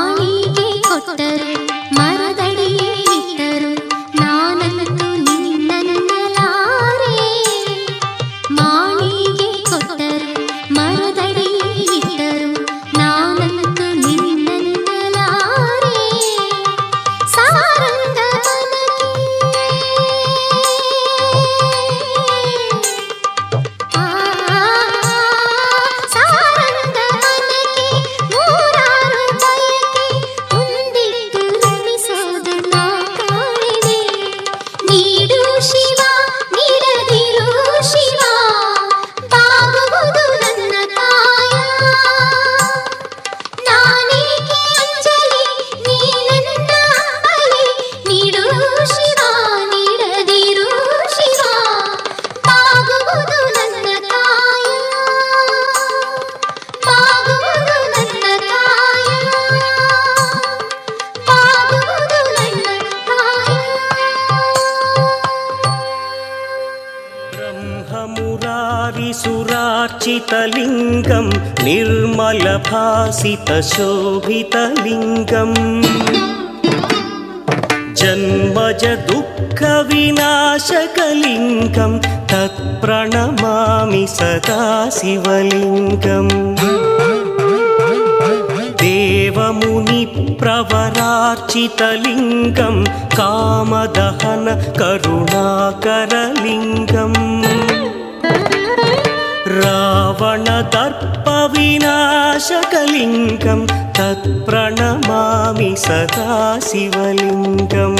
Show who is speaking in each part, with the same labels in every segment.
Speaker 1: ಮಾಣಿಗೆ ಕೊಟ್ಟರು ಮರದಡಿಯೇ ಇಟ್ಟರು ನಾನಂತೂ ನಿನ್ನನ್ನಲಾರೆ. ಮಾಣಿಗೆ ಕೊಟ್ಟರು ಮರದಡಿಯೇ ಇಟ್ಟರು ನಾನಂತೂ ನಿನ್ನನ್ನಲಾರೆ. ಸಾರಂಗ
Speaker 2: सुरार्चितलिङ्गं निर्मलभासितशोभितलिङ्गम् जन्मज दुःखविनाशकलिङ्गं तत्प्रणमामि सदा शिवलिङ्गम्. देवमुनिप्रवरार्चितलिङ्गं कामदहन करुणाकरलिङ्गम् रावणदर्पविनाशकलिङ्गं तत्प्रणमामि सदा शिवलिङ्गम्.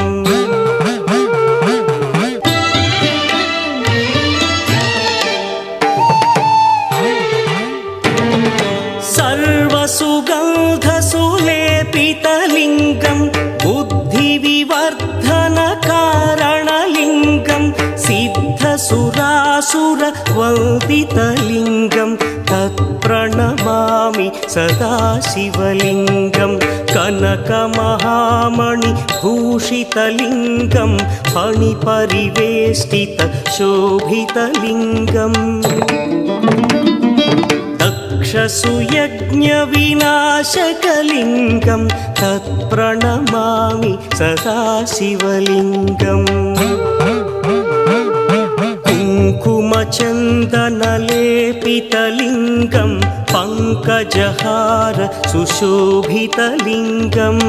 Speaker 2: सर्वसुगन्धसुलेपितलिङ्गं बुद्धिविवर्धनकारणलिङ्गं सिद्धसुरासुरवन्दितलिङ्गं तत्प्रणमामि सदा शिवलिङ्गं. कनकमहामणिभूषितलिङ्गं फणिपरिवेष्टितशोभितलिङ्गम् दक्षसुयज्ञविनाशकलिङ्गं तत्प्रणमामि सदा शिवलिङ्गम्. कुङ्कुमचन्दनलेपितलिङ्गं पङ्कजहार सुशोभितलिङ्गम्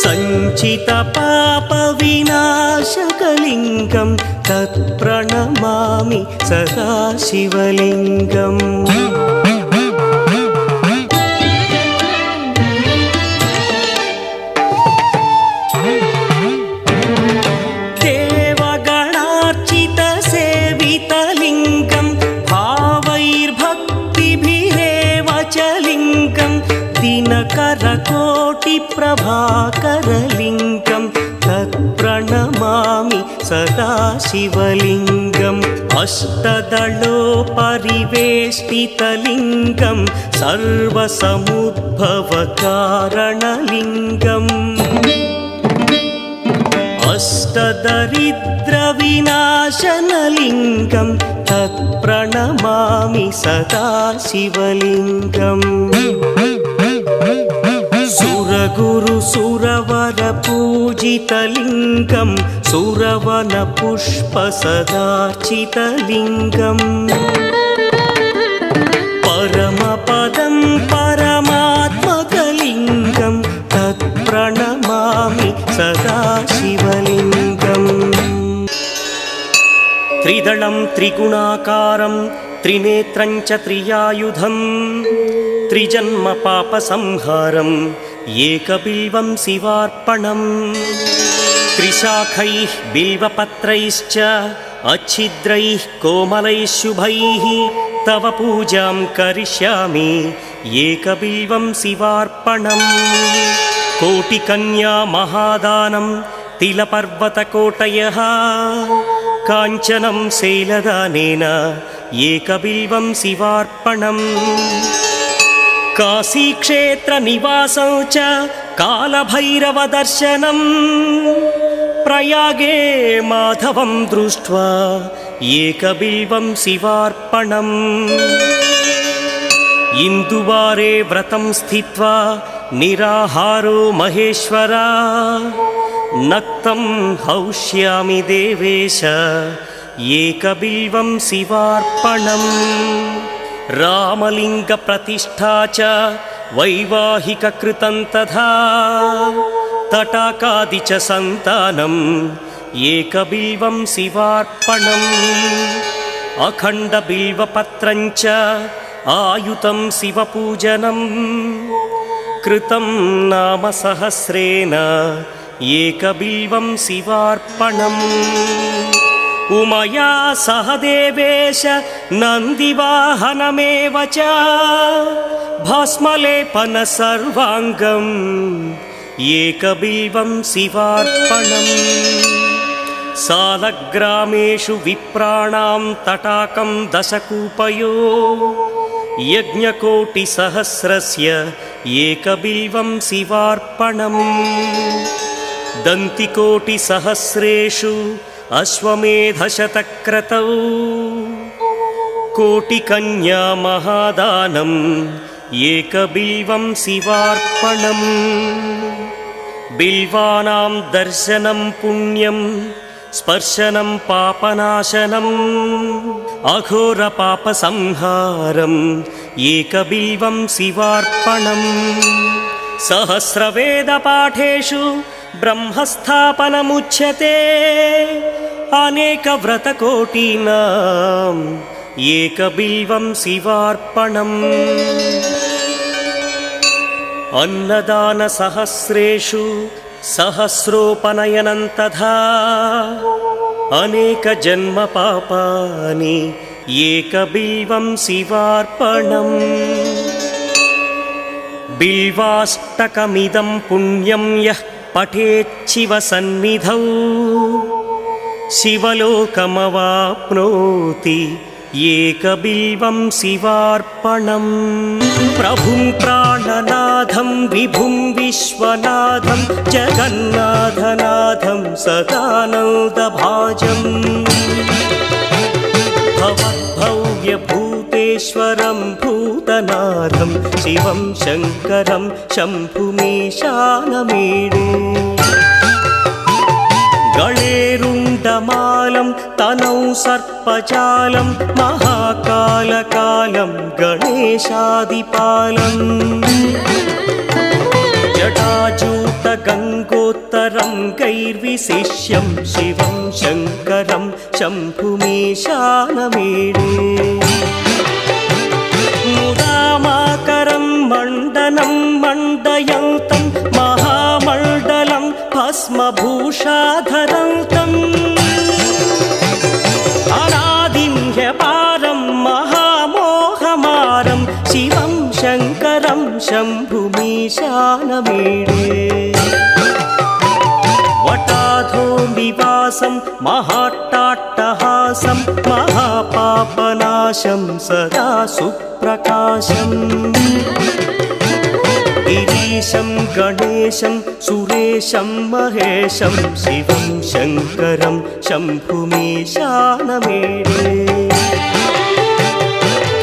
Speaker 2: सञ्चितपापविनाशकलिङ्गं तत्प्रणमामि सदा शिवलिङ्गम्. देवगणार्चितसेवितलिङ्गं भावैर्भक्तिभिरेव च लिङ्गं दिनकरकोटिप्रभाकरलिङ्गं तत्प्रणमामि सदा शिवलिङ्गम्. अष्टदलोपरिवेष्टितलिङ्गं सर्वसमुद्भवकारणलिङ्गम् अष्टदरिद्रविनाशनलिङ्गं तत्प्रणमामि सदा शिवलिङ्गम्. सुरगुरुसुरवरपूजितलिङ्गं सुरवनपुष्पसदार्चितलिङ्गम् परमपदं परमात्मकलिङ्गं तत्प्रणमामि सदा शिवलिङ्गम्. त्रिदलं त्रिगुणाकारं त्रिनेत्रं च त्रियायुधं त्रिजन्मपापसंहारम् एकबिल्वं शिवार्पणम्. त्रिशाखैः बिल्वपत्रैश्च अच्छिद्रैः कोमलैः शुभैः तव पूजां करिष्यामि एकबिल्वं शिवार्पणम्. कोटिकन्या महादानं तिलपर्वतकोटयः काञ्चनं शैलदानेन एकबिल्वं शिवार्पणम्. काशीक्षेत्रनिवासं च कालभैरवदर्शनं प्रयागे माधवं दृष्ट्वा एकबिल्वं शिवार्पणम्. ఇందువారే వ్రతం స్థిత్వా నిరాహారో మహేశ్వరా నక్తం హౌష్యామి దేవేశ ఏకబిల్వం శివార్పణం రామలింగ ప్రతిష్ఠా చ వైవాహిక కృతం తథా తటాకాది చ సంతానం ఏకబిల్వం శివార్పణం అఖండ బిల్వపత్రం చ ఆయుతం శివపూజనం కృతం నామ సహస్రేణ ఏకబిల్వం శివార్పణం ఉమయా సహ దేవేశ నందివాహనమేవ చ భస్మలేపన సర్వాంగం ఏకబిల్వం శివార్పణం సాలగ్రామేషు విప్రాణాం తటాకం దశకూపయో యజ్ఞకోటిసహస్రస్య ఏకబిల్వం శివార్పణం దంతికోటిసహస్రేషు అశ్వమేధశతక్రతౌ కోటికన్యా మహాదానం ఏకబిల్వం శివార్పణం బిల్వానాం దర్శనం పుణ్యం స్పర్శనం పాపనాశనం అఘోర పాప సంహారం ఏకబిల్వం శివార్పణం సహస్రవేద పాఠేషు బ్రహ్మస్థాపనముచ్యతే అనేక వ్రతకోటీనాం ఏకబిల్వం శివార్పణం అన్నదాన సహస్రేషు సహస్రోపనయనం తథా అనేక జన్మ పాపాని ఏకబిల్వం శివార్పణం బిల్వాష్టకమిదం పుణ్యం యః పఠేచ్చివ సన్నిధౌ శివలోకమవాప్నోతి ఏకబిల్వం శివార్పణం ప్రభుం ప్రాణనాథం విభుం విశ్వనాథం జగన్నాథనాథం సదానందభాజం భవద్భవ్యభూతేశ్వరం భూతనాథం శివం శంకరం శంభుమీశానమీడే గళేరుండమాలం తనౌ సర్పజాలం మహాకాలకాలం గణేశాదిపాలం జటాజూత గంగోత్తరం గైర్విశిష్యం శివం శంకరం శంభుమీశానమీడే ముదామాకరం మండనం మండయంతం మహామండలం భస్మభూషాధరంతం అనాదిం హ్యపారం మహామోహమారం శివం శంకరం శంభుమీశానమీడే వటాధో నివాసం మహాట్టాట్టహాసం మహాపాపనాశం సదా సుప్రకాశం గిరీశం గణేశం సురేశం మహేశం శివం శంకరం శంభుమీశానమీడే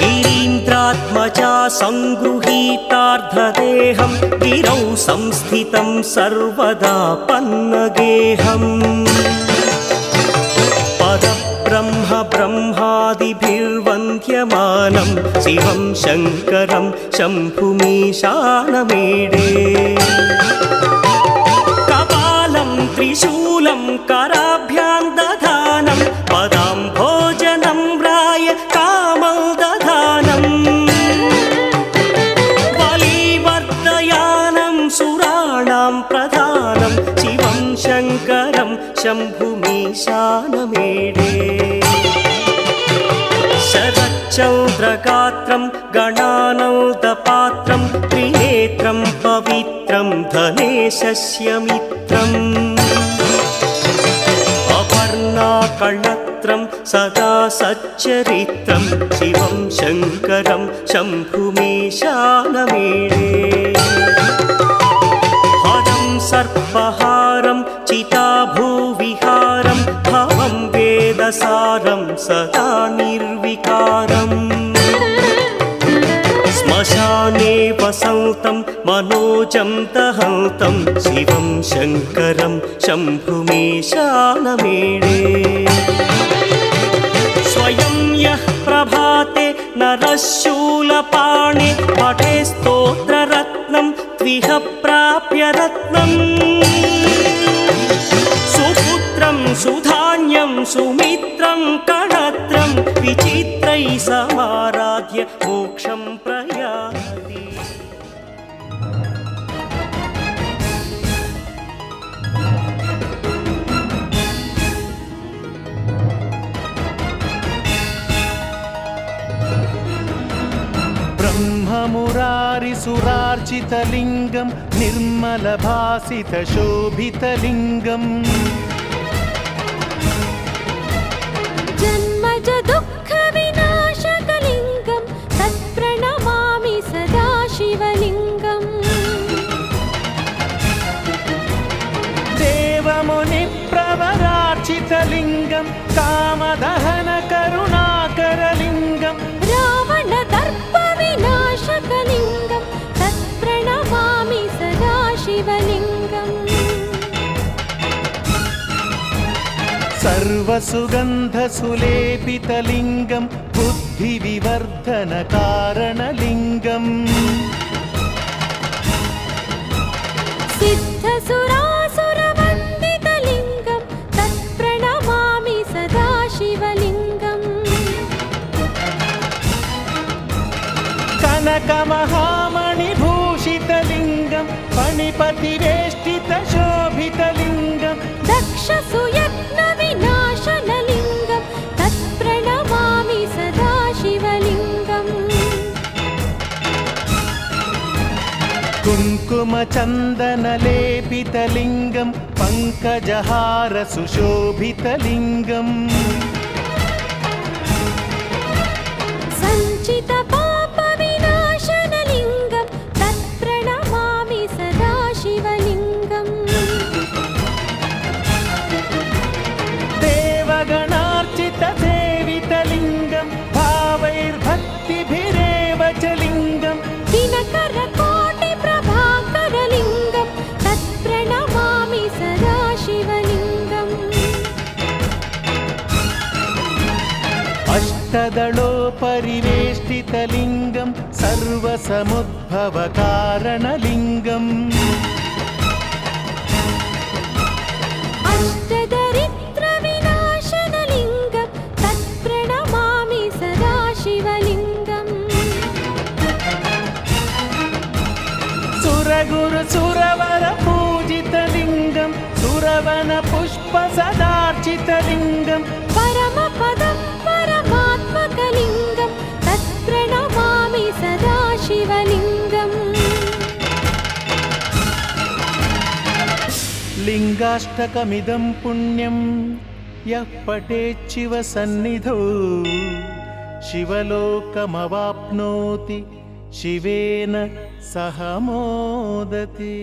Speaker 2: గిరీంద్రాత్మజా సంగృహీతార్ధదేహం గిరౌ సంస్థితం సర్వదా పన్నగేహం పరబ్రహ్మ బ్రహ్మాదిభిర్వంద్యమానం శివం శంకరం శంభుమీశానమీడే కపాలం త్రిశూలం కరాభ్యాం దధానం పదాంభోజనం రాయ కామం దధానం బలివర్ధయానం సురాణాం ప్రధానం శివం శంకరం శంభుమీశానమీడే శరచ్చంద్రగాత్రం గణానౌదపాత్రం త్రినేత్రం పవిత్రం ధనేశస్య మిత్రం అపర్ణాకళత్రం సదా సచ్చరిత్రం శివం శంకరం శంభుమీశానమీడే హరం సర్పహారం చితాభూవిహారం భవం వేదసారం సదా నిర్వికారం संतं मनोजं दहन्तं शिवं शङ्करं शम्भुमीशानमीडे स्वयं यः प्रभाते नरः शूलपाणे पठे स्तोत्ररत्नं त्विह प्राप्य रत्नम् सुपुत्रं सुधान्यं सुमित्रं कणत्रं विचित्रैः समाराध्य मोक्षं प्रयाति
Speaker 3: ब्रह्ममुरारिसुरार्चितलिङ्गं निर्मलभासितशोभितलिङ्गम्
Speaker 1: जन्मज दुःखविनाशकलिङ्गं तत्प्रणमामि सदा शिवलिङ्गम्
Speaker 3: देवमुनिप्रवरार्चितलिङ्गं कामदहनकरुणाकरलिङ्गम्
Speaker 1: रावणदर्पविनाशकलिङ्गं तत्प्रणमामि सदा शिवलिङ्गम्
Speaker 3: सर्वसुगन्धसुलेपितलिङ्गं बुद्धिविवर्धनकारणलिङ्गम्
Speaker 1: सिद्धसुरासुरवन्दितलिङ्गं तत्प्रणमामि सदा शिवलिङ्गम्
Speaker 3: कनकमहामणिभूषितलिङ्गं फणिपतिवेष्टितशोभितलिङ्गं
Speaker 1: दक्षसुयत्नविनाशनलिङ्गं तत्प्रणमामि सदा शिवलिङ्गम्
Speaker 3: कुङ्कुमचन्दनलेपितलिङ्गं पङ्कजहारसुशोभितलिङ्गम्
Speaker 1: सञ्चितपापविनाशनलिङ्गं तत्प्रणमामि सदा शिवलिङ्गम्
Speaker 3: देवगणार्चितसेवितलिङ्गं भावैर्भक्तिभिरेव च लिङ्गम्
Speaker 1: दिनकरकोटिप्रभाकरलिङ्गं तत्प्रणमामि सदा शिवलिङ्गम्
Speaker 3: अष्टदलोपरिवेष्टितलिङ्गं सर्वसमुद्भवकारणलिङ्गम्
Speaker 1: अष्टदरिद्रविनाशनलिङ्गं तत्प्रणमामि सदा शिवलिङ्गम्
Speaker 3: सुरगुरुसुरवरपूजितलिङ्गं सुरवनपुष्पसदार्चितलिङ्गं
Speaker 1: परमपदं परमात्मकलिङ्गं तत्प्रणमामि सदा शिवलिङ्गम्
Speaker 3: लिङ्गाष्टकमिदं पुण्यं यः पठेच्छिव सन्निधौ शिवलोकमवाप्नोति शिवेन सह मोदति।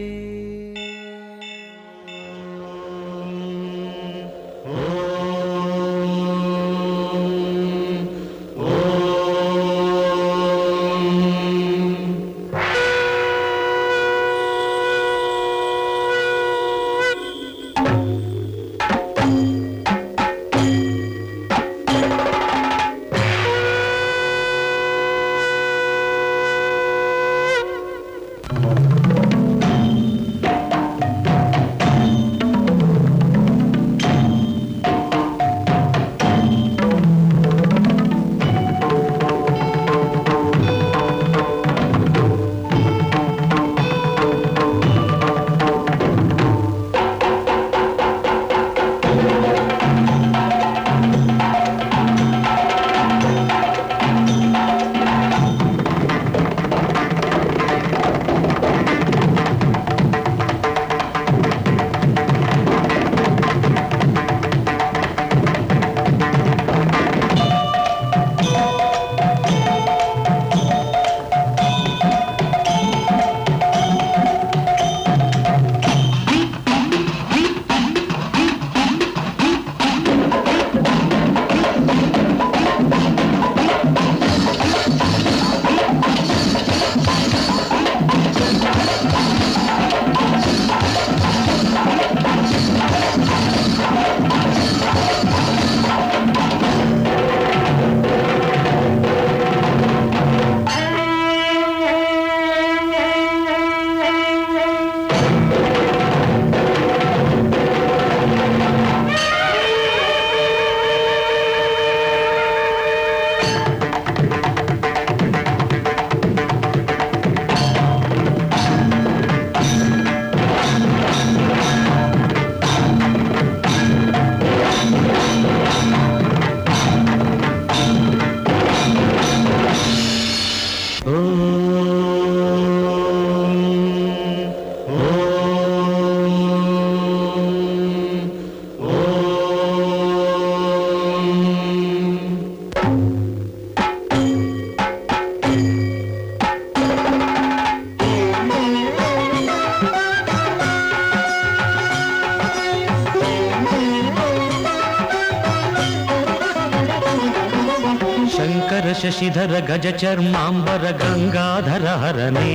Speaker 4: ಶಶಿಧರ ಗಜ ಚರ್ಮಾಂಬರ ಗಂಗಾಧರ ಹರನೇ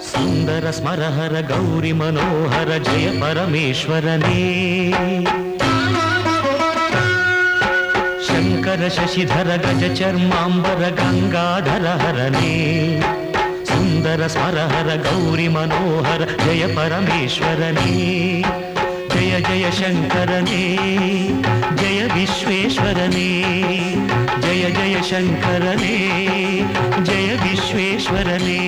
Speaker 4: ಸುಂದರ ಸ್ಮರಹರ ಗೌರಿ ಮನೋಹರ ಜಯ ಪರಮೇಶ್ವರನೇ ಶಂಕರ ಶಶಿಧರ ಗಜ ಚರ್ಮಾಂಬರ ಗಂಗಾಧರ ಹರನೇ ಸುಂದರ ಸ್ಮರಹರ ಗೌರಿ ಮನೋಹರ ಜಯ ಪರಮೇಶ್ವರನೇ ಜಯ ಜಯ ಶಂಕರನೇ ಜಯ ವಿಶ್ವೇಶ್ವರನೇ ಜಯ ಜಯ ಶಂಕರನೇ ಜಯ ವಿಶ್ವೇಶ್ವರನೇ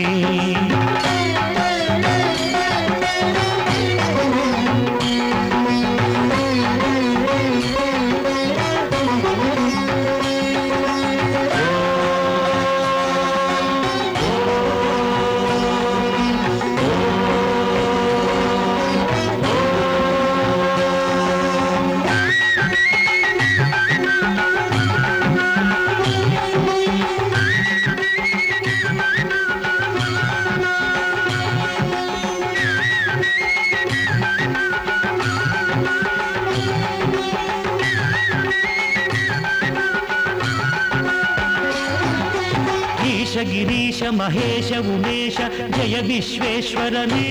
Speaker 4: ಗಿರೀಶ ಮಹೇಶ ಉಮೇಶ ಜಯ ವಿಶ್ವೇಶ್ವರನೇ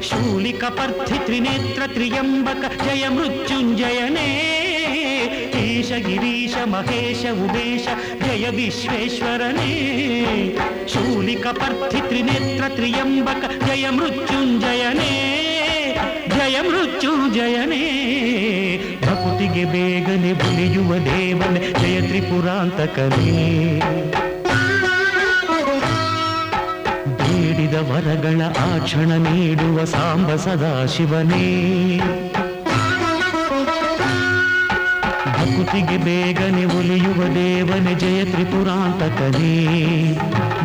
Speaker 4: ಶೂಲಿಕ ಪರ್ಥಿ ತ್ರಿನೇತ್ರ ತ್ರಿಯಂಬಕ ಜಯ ಮೃತ್ಯುಂಜಯನೇ ಈಶ ಗಿರೀಶ ಮಹೇಶ ಉಮೇಶ ಜಯ ವಿಶ್ವೇಶ್ವರನೇ ಶೂಲಿಕ ಪರ್ಥಿ ತ್ರಿನೇತ್ರ ತ್ರಿಯಂಬಕ ಜಯ ಮೃತ್ಯುಂಜಯನೇ ಜಯ ಮೃತ್ಯುಂಜಯನೇ ಭಕುತಿಗೆ ಬೇಗನೆ ಬುಲಿಯುವ ದೇವನೇ ಜಯ ತ್ರಿಪುರಾಂತಕನೇ ಬೇಡಿದ ವರಗಳ ಆಕ್ಷಣ ನೀಡುವ ಸಾಂಬ ಸದಾಶಿವನೇ ಭಕುತಿಗೆ ಬೇಗನೆ ಒಲಿಯುವ ದೇವನೇ ಜಯ ತ್ರಿಪುರಾಂತಕನೇ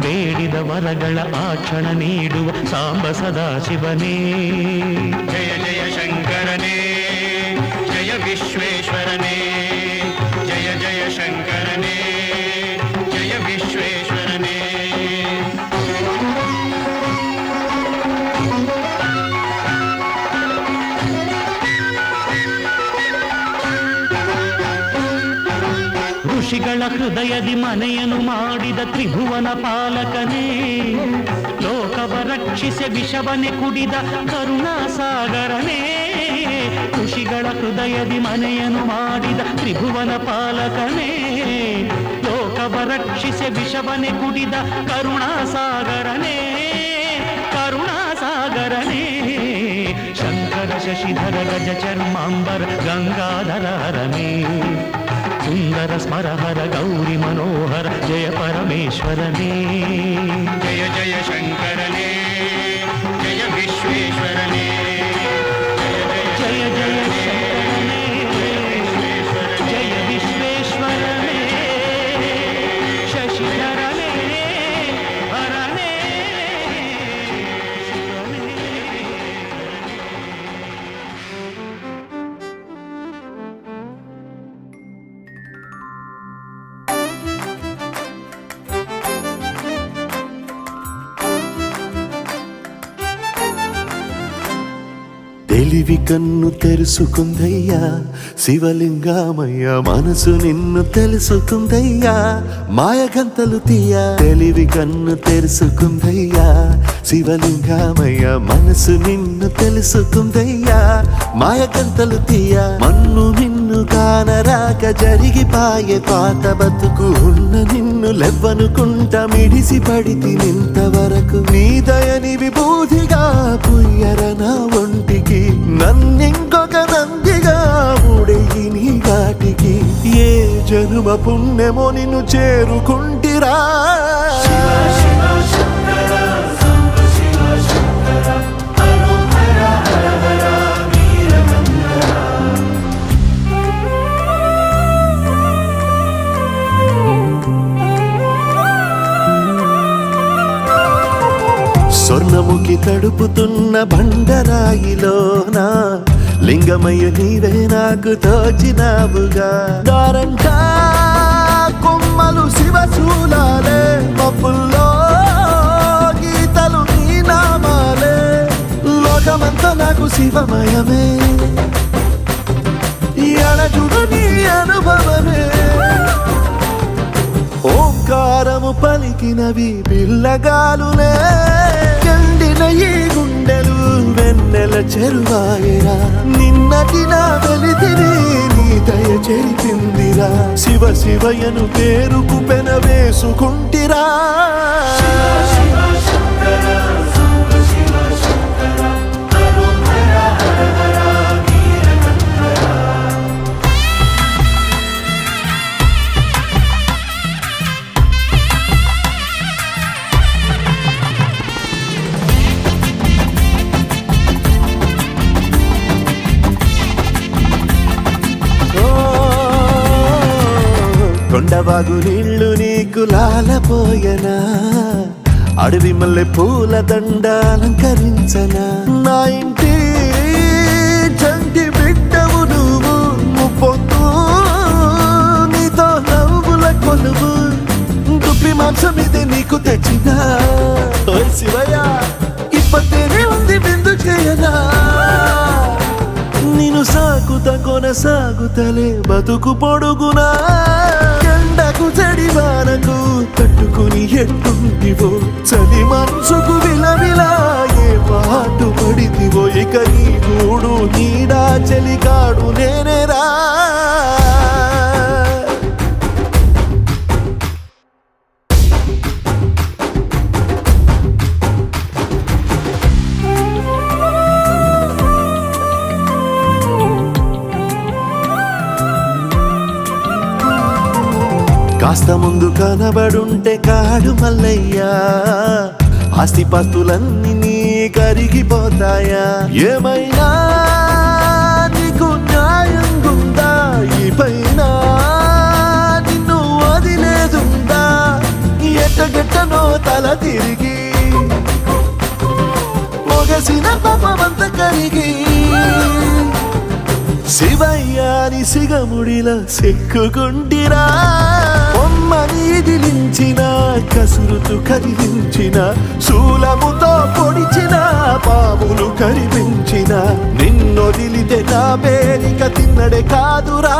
Speaker 4: ಬೇಡಿದ ವರಗಳ ಆಕ್ಷಣ ನೀಡುವ ಸಾಂಬ ಸದಾಶಿವನೇ ಜಯ ಜಯ ಶಂಕರನೇ ಜಯ ವಿಶ್ವೇಶ್ವರನೇ ಜಯ ಜಯ ಶಂಕರನೇ ಜಯ ವಿಶ್ವೇಶ್ವರನೇ ಋಷಿಗಳ ಹೃದಯದಿ ಮನೆಯನ್ನು ಮಾಡಿದ ತ್ರಿಭುವನ ಪಾಲಕನೇ ಲೋಕವ ರಕ್ಷಿಸಿ ವಿಷವನೆ ಕುಡಿದ ಕರುಣಾಸಾಗರನೇ ಋಷಿಗಳ ಹೃದಯದಿ ಮನೆಯನ್ನು ಮಾಡಿದ ತ್ರಿಭುವನ ಪಾಲಕನೇ ಲೋಕವ ರಕ್ಷಿಸಿ ವಿಷವನೆ ಕುಡಿದ ಕರುಣಾಸಾಗರನೇ ಕರುಣಾಸಾಗರನೇ ಶಂಕರ ಶಶಿಧರ ಗಜ ಚರ್ಮಾಂಬರ ಗಂಗಾಧರ ಹರನೇ ಸುಂದರ ಸ್ಮರಹರ ಗೌರಿ ಮನೋಹರ ಜಯ ಪರಮೇಶ್ವರನೇ ಜಯ ಜಯ ಶಂಕರನೇ ಜಯ ವಿಶ್ವೇಶ್ವರನೇ ಜಯ ಜಯ ಶಂಕರನೇ ಜಯ ವಿಶ್ವೇಶ್ವರನೇ ಶಶಿಧರನೇ ಹರನೇ
Speaker 5: తెలివి కన్ను తెరుసుకుందయ్యా శివలింగమయ్య మనసు నిన్ను తెలుసుకుందయ్యా మాయగంతలు తీయ తెలివి కన్ను తెరుసుకుందయ్యా శివలింగమయ్య మనసు నిన్ను తెలుసుకుందయ్యా మాయగంతలు తీయ మన్ను నిన్ను కానరాక జరిగిపాయే పాత బతుకు ఉన్న నిన్ను లెవ్వనుకుంటా మిడిసి పడితి నింతవరకు నీ దయని విభూతిగా పుయ్యరన ఒంటికి నన్నింకొక నందిగా ఉడయి నీ ఘాటికి ఏ జనుమ పుణ్యమో నిన్ను చేరుకుంటిరా స్వర్ణముఖి తడుపుతున్న బండరాయిలోనా లింగమయ్య నీవే నాకు తోచినావుగా దారంటా కొమ్మలు శివశూలాలే మబ్బుల్లో గీతలు నీ నామాలే లోకమంతా నాకు శివమయమే ఎడజుడు నీ అనుభవమే ఓంకారము పలికినవి పిల్లగాలులే ఎండిన ఈ గుండెలు వెన్నెల చెరువాయరా నిన్నటి నా వెలితిని నీ దయ చెరిపిందిరా శివ శివయను పేరుకు పెన వేసుకుంటిరా కొండవాగు నీళ్లు నీకు లాలపోయనా అడవి మల్లె పూల దండ అలంకరించనా నా ఇంటి చంటి బిడ్డవు నువ్వు ముప్పొద్దు నీతో నవ్వుల కొలువు దుప్పి మాంసం ఇది నీకు తెచ్చినా ఓ శివయ్య ఇప్పటినే ఉంది బిందు చేయనా నిన్ను సాగుత కొనసాగుతలే బతుకు పొడుగునా ఎండకు చడివానకు తట్టుకుని ఎట్టుంటివో చలి మనసుకు విలవిలా ఏ పాటు పడితివో ఇక నీ గూడు నీడా చలికాడు నేనేరా కాస్త ముందు కనబడుంటే కాడు మల్లయ్యా ఆస్తిపాస్తులన్నీ నీ కరిగిపోతాయా ఏమైనా నీకు న్యాయం గుందా ఈ పైన నిన్ను వదిలేదుందా ఎట్టగెట్టనో తల తిరిగి పొగసిన పాపమంత కరిగి శివయ్యాని సిగముడిలా సిక్కుకుంటిరా బొమ్మని దిలించిన కసురుతూ కదిలించిన శూలముతో పొడిచిన పాములు కరిపించిన నిన్నొదిలితే నా పేరిక తిన్నడే కాదురా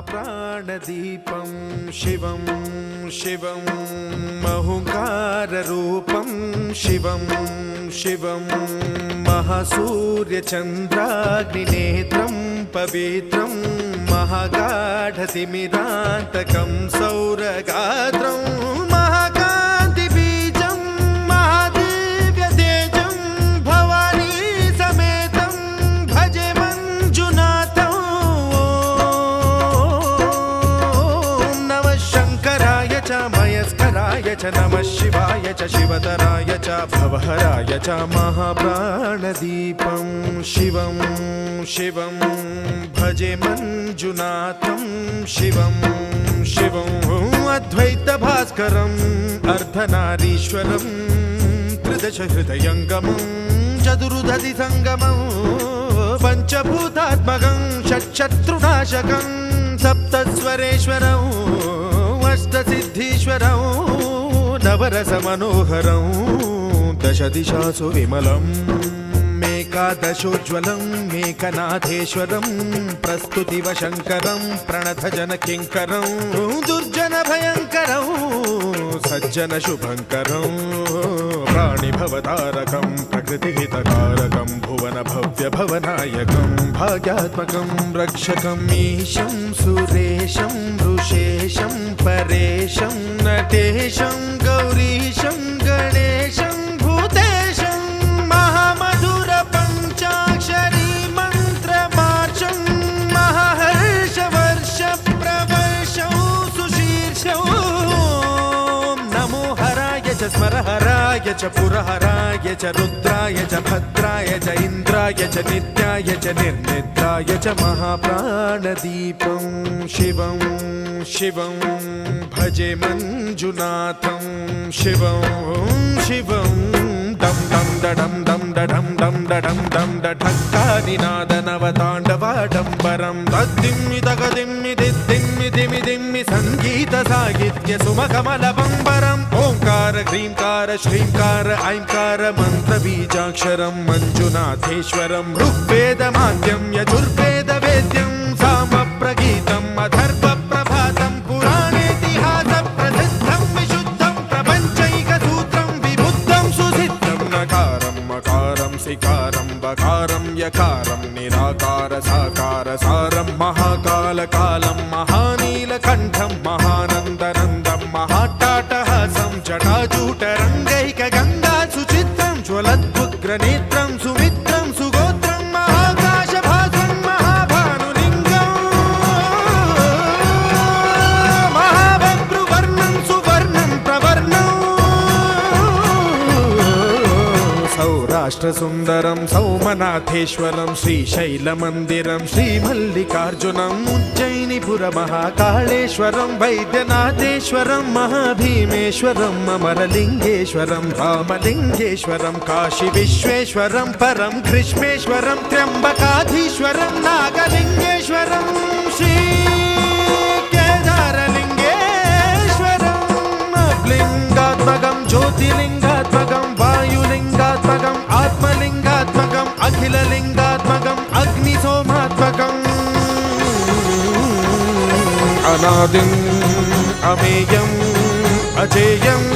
Speaker 6: ప్రాణదీపం శివం శివం మహుంకారరూపం శివం శివం మహాసూర్యచంద్రాగ్నినేత్రం పవిత్రం మహాగాఢతిమిరాంతకం సౌరగాత్రం మహాకాంతిబీజం మహాదివ్యతేజం భవానీ సమేతం భజే మంజునాథం మయస్కరాయ చ నమః శివాయ చ శివతరాయ చ భవహరాయ చ మహాప్రాణదీపం శివం శివం భజే మంజునాథం శివం శివం అద్వైత భాస్కరం అర్ధనారీశ్వరం త్రిదశ హృదయంగమం చతురుదధి సంగమం పంచభూతాత్మకం షట్శత్రునాశకం సప్తస్వరేశ్వరం అష్టసిద్ధీశ్వరం నవరసమనోహరం దశ దిశాసు విమలం మేకాదశోజ్వలం మేకనాథేశ్వరం ప్రస్తుతివ శంకరం ప్రణతజన కింకరం దుర్జన భయంకరం సజ్జన శుభంకరం प्राणिभवतारकं प्रकृतिहितकारकं भुवनभव्यभवनायकं भाग्यात्मकं रक्षकम् ईशं सुरेशं ऋषेशं परेशं नटेशं गौरीशं गणेशं भूतेशं महामधुर पञ्चाक्षरी मन्त्रमार्चं महाहर्षवर्ष प्रवर्षौ सुशीर्षौ नमो हराय च स्मरहराय च पुरहराय च रुद्राय च भद्राय च इन्द्राय च नित्याय च निर्निद्राय च महाप्राणदीपं शिवं शिवं भजे मञ्जुनाथं शिवं शिवं दं दं दडं दं दडं दं दडं दं दढक्कानिनादनवताण्डवाडम्बरं तद्दिम्मि तगदिम्मि दिद्दिम्मि दिमि दिम्मि सङ्गीतसाहित्य सुमकमलबम्बरम् ओङ्कार ह्रीङ्कार श्रीङ्कार ऐङ्कार मन्त्रबीजाक्षरं मञ्जुनाथेश्वरं ऋग्वेदमाद्यं यजुर्वेदवेद्यं सामप्रगीतम् अथर्वप्रभातं पुराणेतिहासप्रसिद्धं विशुद्धं प्रपञ्चैकसूत्रं विबुद्धं सुसिद्धं नकारं मकारं सिकारं बकारं यकारं निराकार साकार सारं महाकालकालं महानीलकण्ठं महानन्दनन्दं महाट्टाटहासं जटाजूटरङ्गैकगङ्गा सुचित्रं ज्वलद्भुग्रनेत्रं सुमित्रं सुगोत्रं महाकाशभासं महाभानुलिङ्गं महाभद्रुवर्णं सुवर्णं प्रवर्णं सौराष्ट्रसुन्दरं सौमनाथेश्वरं श्रीशैलमन्दिरं श्रीमल्लिकार्जुनम् उज्जयिनीपुरमहाकाळेश्वरं वैद्यनाथेश्वरं महाभीमेश्वरम् अमरलिङ्गेश्वरं रामलिङ्गेश्वरं काशीविश्वेश्वरं परं कृष्णेश्वरं त्र्यम्बकाधीश्वरं नागलिङ्गेश्वरं श्रीकेदारलिङ्गेश्वरम् अब्लिङ्गात्मकं ज्योतिलिङ्गात्मकं वायुलिङ्गात्मकम् आत्मलिङ्गात्मकम् अखिललिङ्गात्मकम् अग्निसोमात्मकम् अनादिम् अमेयम् अजेयम्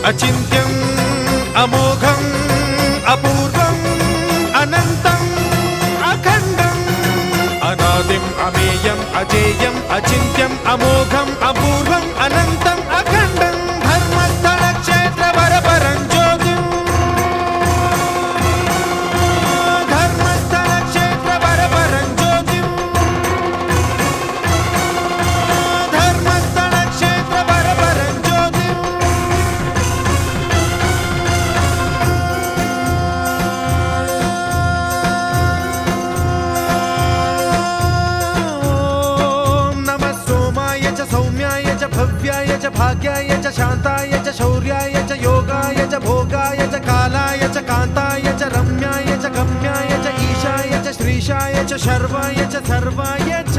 Speaker 6: अचिन्त्यम् अमोघम् अपूर्वम् अनन्तम् अखण्डम् अनादिम् अमेयम् अजेयम् अचिन्त्यम् अमोघम् अपूर्वम् अनन्तम् अखण्डम् धर्मस्थलक्षेत्रवरपरं ज्योतिम् धर्मस्थलक्षेत्रवरपरं ज्योतिम् धर्मस्थलक्षेत्रवरपरं ज्योतिम् नमः सोमाय च सौम्याय च भव्याय च भाग्याय च शान्ताय च शौर्याय च योगाय च भोगाय च कालाय च कान्ताय च रम्याय च गम्याय च ईशाय च श्रीशाय च शर्वाय च सर्वाय च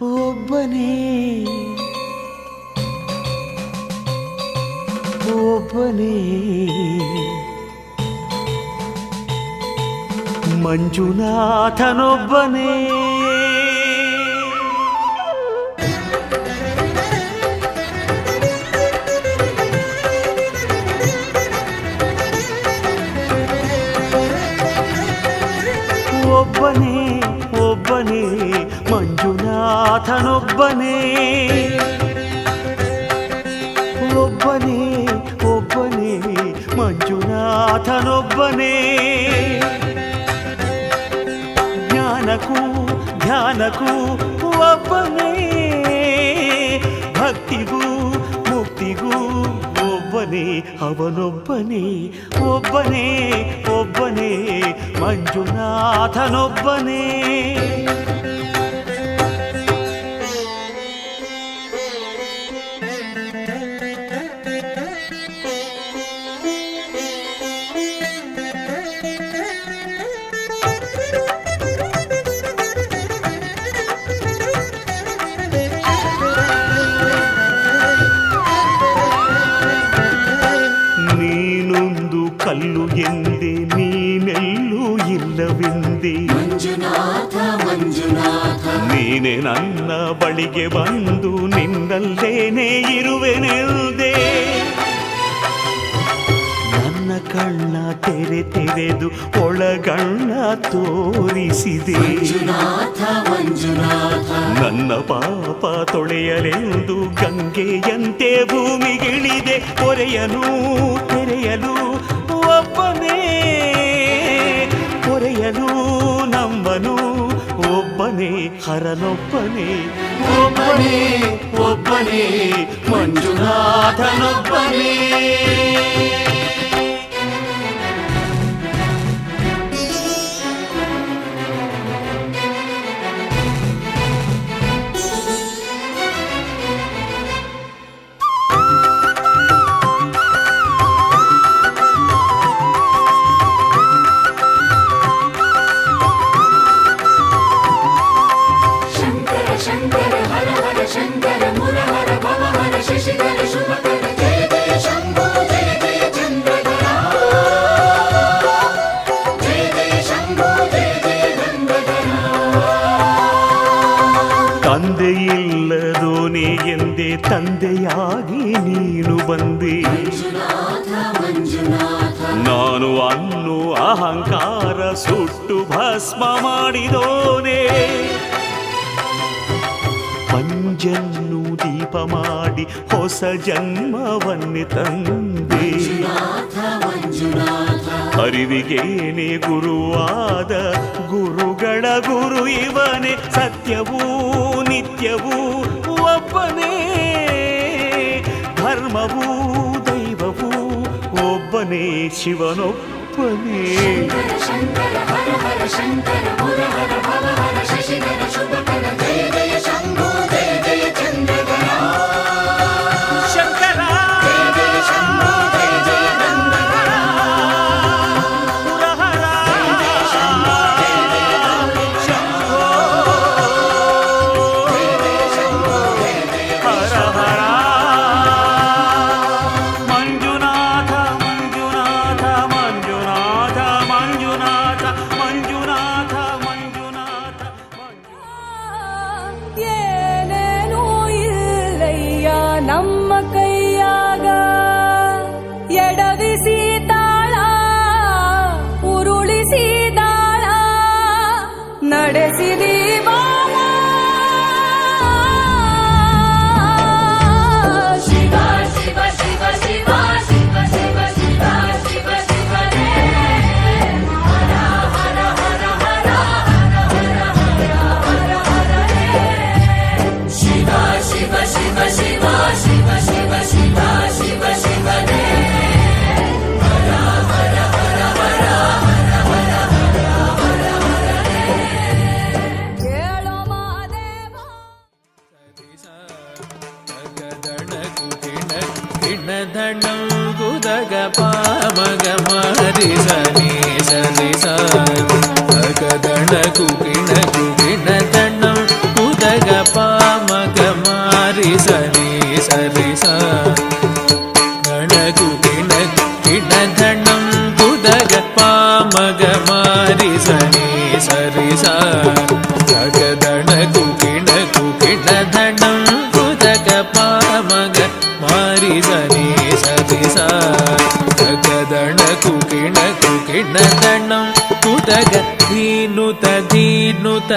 Speaker 3: ಒಬ್ಬನೇ ಒಬ್ಬನೇ ಮಂಜುನಾಥನೊಬ್ಬನೇ ಒಬ್ಬನೇ ಒಬ್ಬನೇ ಮಂಜುನಾಥನೊಬ್ಬನೇ ಒಬ್ಬನೇ ಒಬ್ಬನೇ ಮಂಜುನಾಥನೊಬ್ಬನೇ ಜ್ಞಾನಕ್ಕೂ ಧ್ಯಾನಕ್ಕೂ ಒಬ್ಬನೇ ಭಕ್ತಿಗೂ ಮುಕ್ತಿಗೂ ಒಬ್ಬನೇ ಅವನೊಬ್ಬನೇ ಒಬ್ಬನೇ ಒಬ್ಬನೇ ಮಂಜುನಾಥನೊಬ್ಬನೇ ಕಲ್ಲು ಎಂದೆ ನೀ ಇನ್ನೆಲ್ಲೂ ಇಲ್ಲವೆಂದೇ ನೀನೆ ನನ್ನ ಬಳಿಗೆ ಬಂದು ನಿನ್ನಲ್ಲೇನೇ ಇರುವೆನೆಲ್ದೆ ನನ್ನ ಕಣ್ಣ ತೆರೆದು ಒಳಗಣ್ಣ ತೋರಿಸಿದೆ ನನ್ನ ಪಾಪ ತೊಳೆಯಲೆಂದು ಗಂಗೆಯಂತೆ ಭೂಮಿಗಿಳಿದೆ ತೆರೆಯಲು ಒಬ್ಬನೇ ಕೊರೆಯಲು ನಂಬನು ಒಬ್ಬನೇ ಹರನೊಬ್ಬನೇ ಒಬ್ಬನೇ ಮಂಜುನಾಥನೊಬ್ಬನೇ ತಂದೆಯಿಲ್ಲದೋನೆ ಎಂದೇ ತಂದೆಯಾಗಿ ನೀನು ಬಂದೆ ನಾನು ಅನ್ನು ಅಹಂಕಾರ ಸುಟ್ಟು ಭಸ್ಮ ಮಾಡಿದೋನೆ ಪಂಜನ್ನು ದೀಪ ಮಾಡಿ ಹೊಸ ಜನ್ಮವನ್ನೇ ತಂದೆ ಅರಿವಿಗೇನೆ ಗುರುವಾದ ಗುರುಗಳ ಗುರು ಇವನೇ ಸತ್ಯವೂ ನಿತ್ಯವೂ ಒಬ್ಬನೇ ಧರ್ಮವೂ ದೈವವೂ ಒಬ್ಬನೇ ಶಿವನೊಬ್ಬನೇ
Speaker 1: ನಮ್ಮ ಕೈಯಾಗ ಎಡವಿಸಿ ತಾಳ ಉರುಳಿಸಿ ದಾಳ ನಡೆಸಿದಿ ಬಾಳ ಶಿವ ಶಿವ ಶಿವ ಶಿವ ಶಿವ ಶಿವ ಶಿವ ಶಿವ ಶಿವನೇ ಹರ ಹರ ಹರ ಹರ ಹರ ಹರ ಹರ ಹರ ಹರೇ ಶಿವ ಶಿವ ಶಿವ ಶಿವ ಶಿವ ಶಿವ ಶಿವ ಶಿವ ಶಿವನೇ ಹರ ಹರ ಹರ ಹರ ಹರ ಹರ ಹರ ಹರ ಹರನೇ ಕೇಳೋ ಮಹಾದೇವ
Speaker 6: ಕಿಣಧಣಂ ಗುದಗ ಪಾಮಗ ಮಾರಿ ಸನಿ ಸನಿ ಸಗದಣಕು ಕಿಣಕು ಕಿಣಧಣಂ ಗುದಗ ಪಾಮಗ ಮಾರಿ ಸನಿ ಸರಿ ಗಣಕು ಕಿಣಕು ಕಿಣಧಣಂ ಗುದಗ ಪಾಮಗ ಮಾರಿ ಸನಿ ಸರಿ ಸಗದಣಕು ಕಿಣಕು ಕಿಣಧಣಂ ಗುದಗ ಪಾಮಗ ಮಾರಿ ಸನಿ ಸರಿ ಸಗದಣಕು ಕಿಣಕು ಕಿಣಧಣಂ ಗುದಗ ಧೀನುತ ಧೀನುತ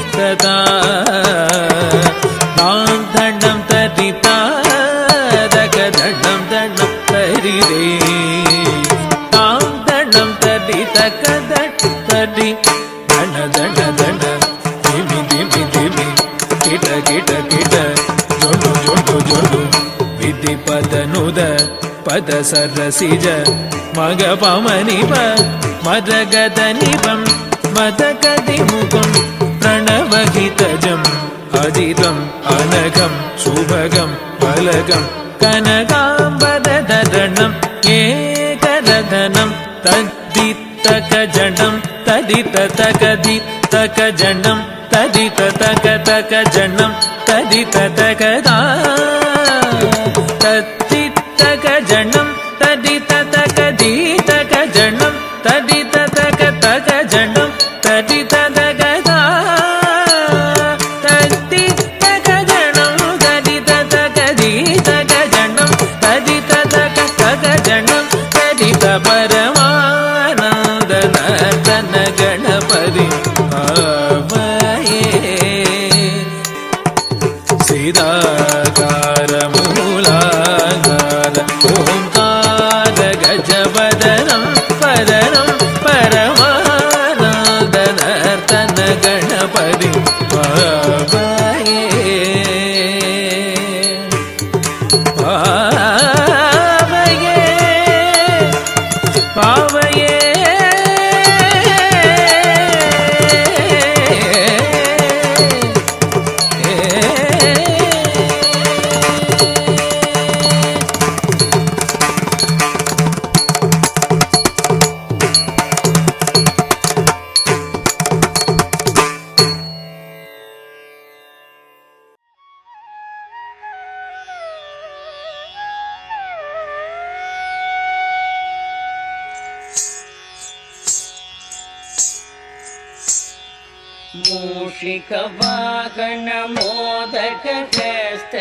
Speaker 6: ತದಾ ಧಣ್ಣಂ ತರಿತಾ ದಗ ಧಣ್ಣಂ ಧಣ್ಣಂ ತರಿದೇ ಧಣ್ಣಂ ತರಿ ತಕ ತರಿ ಧಣ ಧಣ ಧಣ ಧಿಮಿ ಧಿಮಿ ಧಿಮಿ ಕಿಟ ಕಿಟ ಕಿಟ ಜೊಡು ಜೊಡು ಜೊಡು ವಿಧಿ ಪದನುದ ಪದ ಸರಸಿಜ ಮಗ ಪಮನಿಪ ಮದಗದ ನಿಪಂ ಮದಗದಿ ಮುಖಂ ಪ್ರಣವಹಿತಜಂ ಅಜಿತಂ ಅನಘಂ ಶುಭಗಂ ಫಲಗಂ ಕನಕಾಂಬರಧರಣಂ ಏಕರಧನಂ ತದ್ದಿತ್ತಕ ಜಡಂ ತದಿತ ತಕದಿ ತಕ ಜಡಂ ತದಿತ ತಕ ತಕ ಜಡಂ ತದಿತ ತಕದಾ ತತ್ತಿತ್ತಕ ಜಡಂ
Speaker 7: பாவையே பாவையே
Speaker 8: मूषिकवाहन मोदकहस्त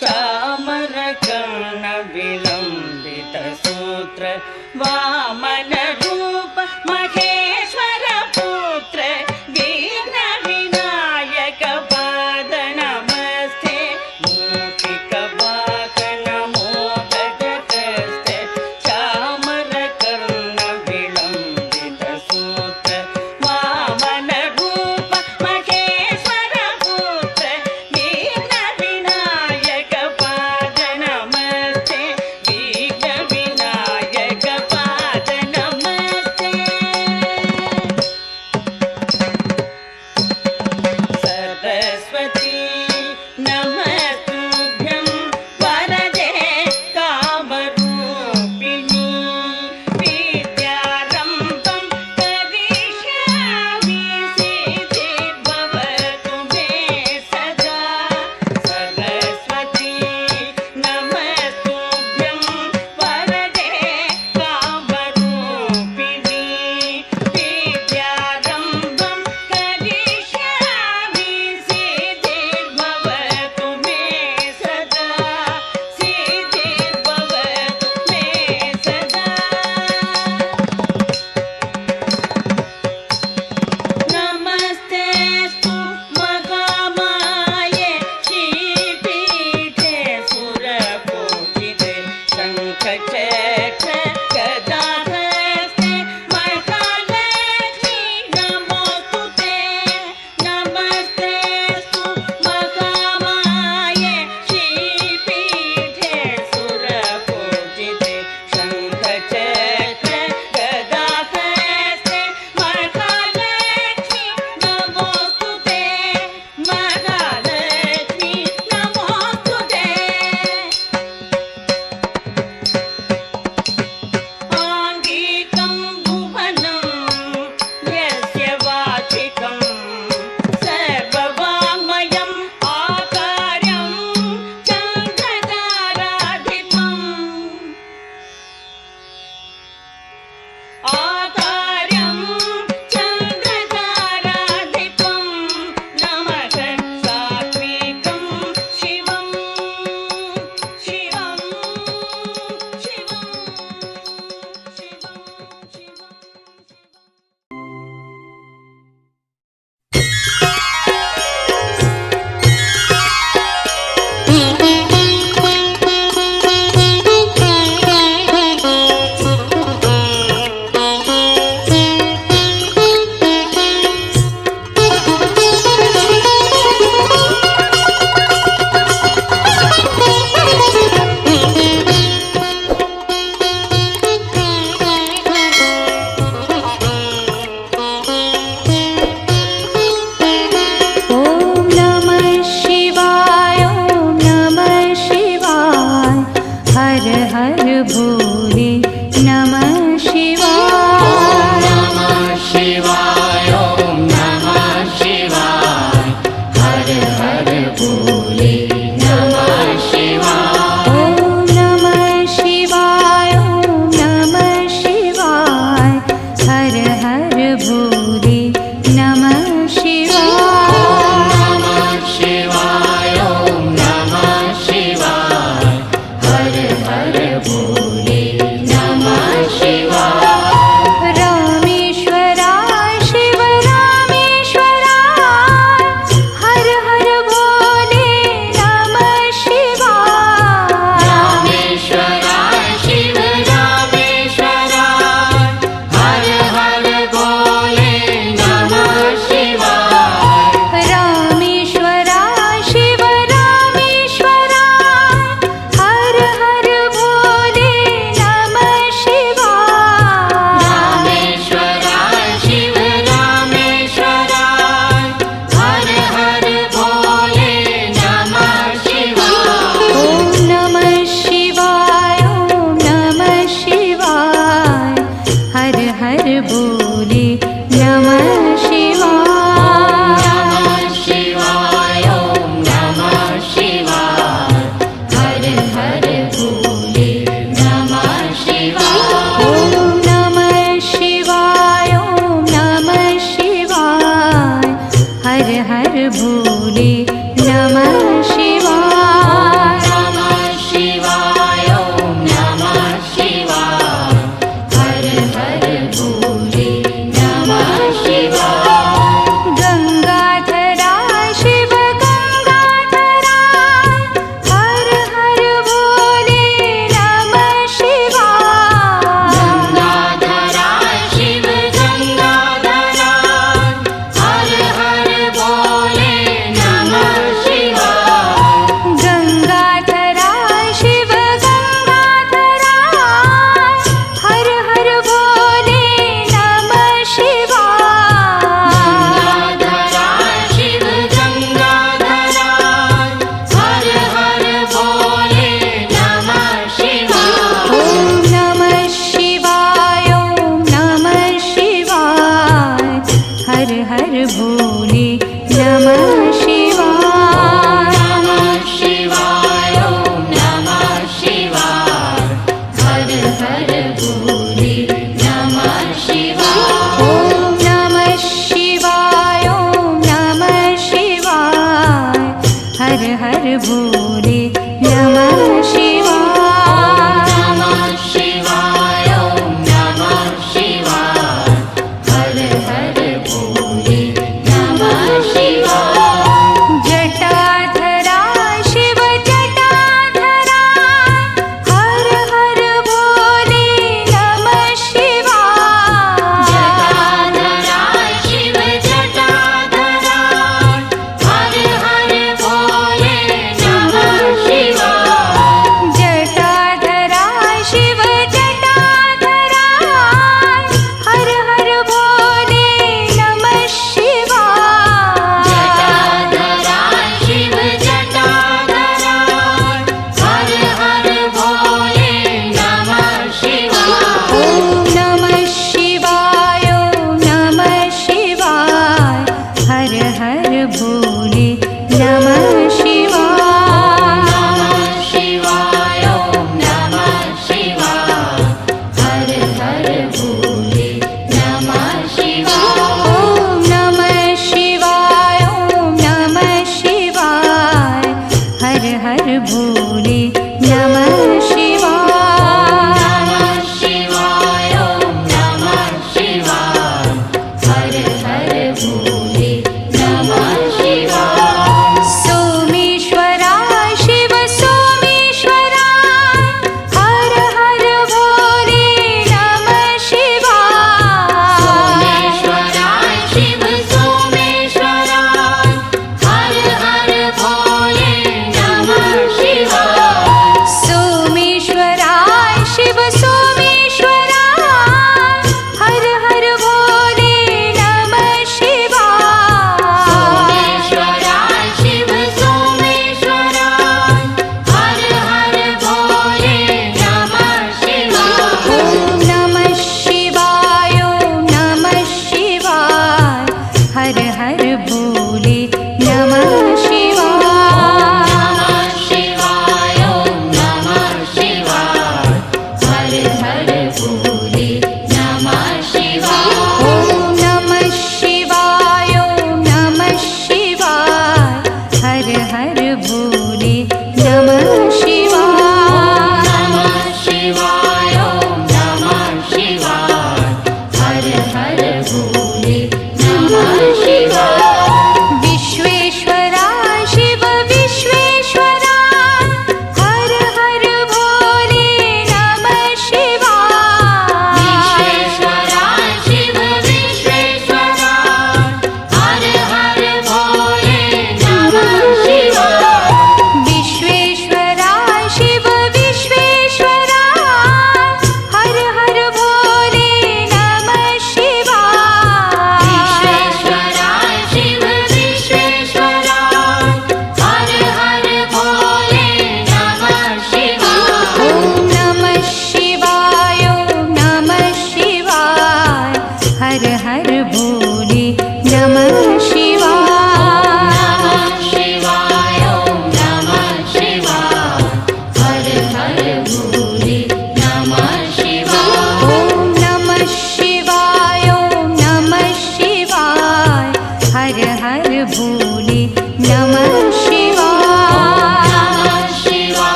Speaker 8: चामरकर्ण विलम्बित सूत्र वामन रूप महेश्वर पुत्र विघ्न विनायक पाद नमस्ते मूषिकवाहन मोदकहस्त चामरकर्ण विलम्बित सूत्र वामन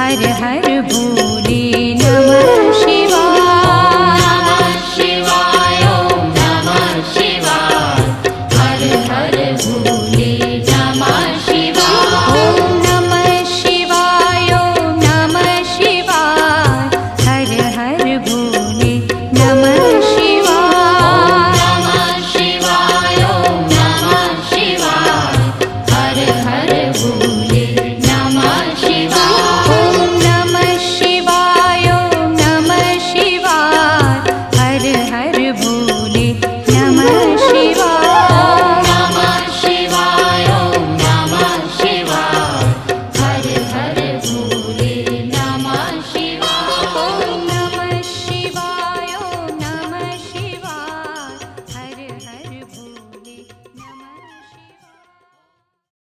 Speaker 7: हर हर भो